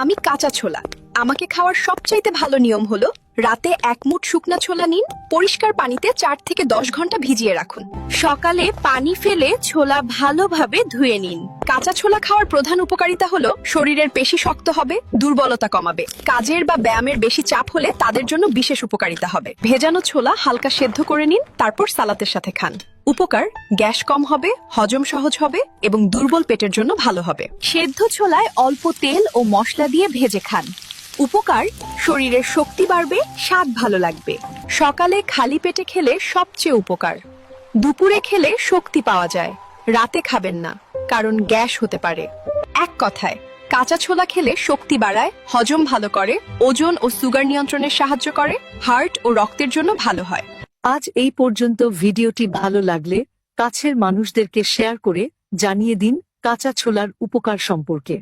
আমি কাঁচা ছোলা। আমাকে খাওয়ার সবচাইতে ভালো নিয়ম হলো রাতে 1 মুঠ শুকনা ছোলা নিন, পরিষ্কার পানিতে 4 থেকে 10 ঘন্টা ভিজিয়ে রাখুন। সকালে পানি ফেলে ছোলা ভালোভাবে ধুয়ে নিন। কাঁচা ছোলা খাওয়ার প্রধান উপকারিতা হলো শরীরের পেশি শক্ত হবে, দুর্বলতা কমাবে। কাজের বা ব্যায়ামের বেশি চাপ হলে তাদের জন্য বিশেষ উপকারিতা হবে। ভেজানো ছোলা হালকা সেদ্ধ করে নিন, তারপর সালাতের সাথে খান। উপকার: গ্যাস কম হবে, হজম সহজ হবে এবং দুর্বল পেটের জন্য ভালো হবে। সেদ্ধ ছোলায় অল্প তেল ও মশলা দিয়ে ভেজে খান। উপকার: শরীরের শক্তি বাড়বে, স্বাদ ভালো লাগবে। সকালে খালি পেটে খেলে সবচেয়ে উপকার। দুপুরে খেলে শক্তি পাওয়া যায়। রাতে খাবেন না, কারণ গ্যাস হতে পারে। এক কথায়, কাঁচা ছোলা খেলে শক্তি বাড়ায়, হজম ভালো করে, ওজন ও সুগার নিয়ন্ত্রণে সাহায্য করে, হার্ট ও রক্তের জন্য ভালো হয়। আজ এই পর্যন্ত। ভিডিওটি ভালো লাগলে কাছের মানুষদেরকে শেয়ার করে জানিয়ে দিন কাঁচা ছোলার উপকার সম্পর্কে।